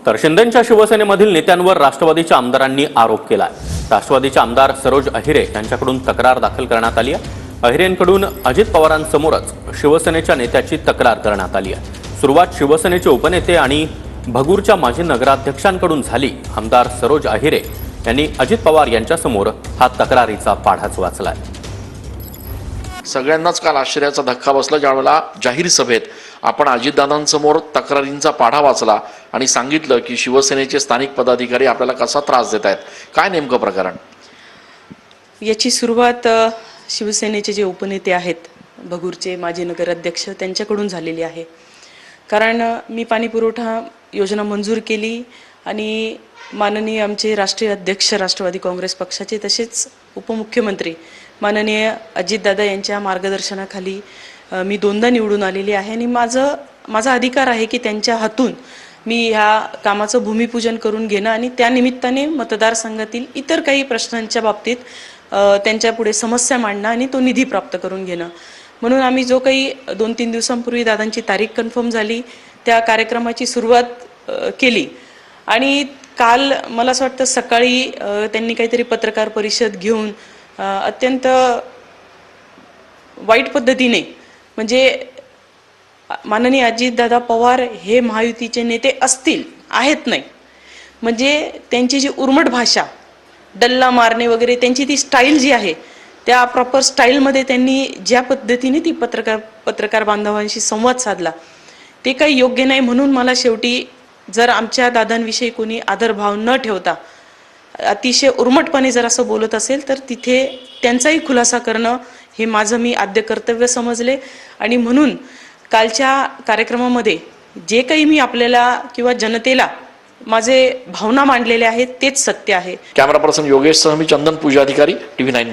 तर शिंदेंच्या शिवसेनेमधील नेत्यांवर राष्ट्रवादीच्या आमदारांनी आरोप केलाय। राष्ट्रवादीचे आमदार सरोज अहिरे यांच्याकडून तक्रार दाखल करण्यात आली आहे। अहिरेंकडून अजित पवारांसमोरच शिवसेनेच्या नेत्याची तक्रार करण्यात आली आहे। सुरुवात शिवसेनेचे उपनेते आणि भगूरच्या माजी नगराध्यक्षांकडून झाली। आमदार सरोज अहिरे यांनी अजित पवार यांच्यासमोर हा तक्रारीचा पाढाच वाचलाय। सगळ्यांनाच काल आश्चर्याचा धक्का बसला ज्यावेळेला जाहीर सभेत आपण अजितदादांसमोर तक्रारींचा पाढा वाचला आणि सांगितलं की शिवसेनेचे स्थानिक पदाधिकारी आपल्याला कसा त्रास देत आहेत, काय नेमकं प्रकरण? याची सुरुवात शिवसेनेचे जे उपनेते आहेत, भगूरचे माजी नगराध्यक्ष त्यांच्याकडून झालेली आहे। कारण मी पाणी पुरवठा योजना मंजूर केली आणि माननीय आमचे राष्ट्रीय अध्यक्ष राष्ट्रवादी काँग्रेस पक्षाचे तसेच उपमुख्यमंत्री माननीय अजितदादा यांच्या मार्गदर्शनाखाली मी दोनदा निवडून आलेली आहे आणि माझा अधिकार आहे की त्यांच्या हातून मी ह्या कामाचं भूमिपूजन करून घेणं आणि त्या निमित्ताने मतदारसंघातील इतर काही प्रश्नांच्या बाबतीत त्यांच्या पुढे समस्या मांडणं आणि तो निधी प्राप्त करून घेणं। म्हणून आम्ही जो काही 2-3 दिवसांपूर्वी दादांची तारीख कन्फर्म झाली त्या कार्यक्रमाची सुरुवात केली आणि काल मला असं वाटतं सकाळी त्यांनी काहीतरी पत्रकार परिषद घेऊन अत्यंत वाईट पद्धतीने म्हणजे माननीय अजितदादा पवार हे महायुतीचे नेते असतील आहेत नाही म्हणजे त्यांची जी उर्मट भाषा, डल्ला मारणे वगैरे त्यांची ती स्टाईल जी आहे त्या प्रॉपर स्टाईलमध्ये त्यांनी ज्या पद्धतीने ती पत्रकार बांधवांशी संवाद साधला ते काही योग्य नाही। म्हणून मला शेवटी जर आमच्या दादांविषयी कोणी आदरभाव न ठेवता अतिशय उर्मटपणे जर असं बोलत असेल तर तिथे त्यांचाही खुलासा करणं हे माझं मी आद्य कर्तव्य समजले आणि म्हणून कालच्या कार्यक्रमामध्ये जे काही मी आपल्याला किंवा जनतेला माझे भावना मांडलेल्या आहेत तेच सत्य आहे। कॅमेरा पर्सन योगेश सह मी चंदन पूजा अधिकारी, TV9।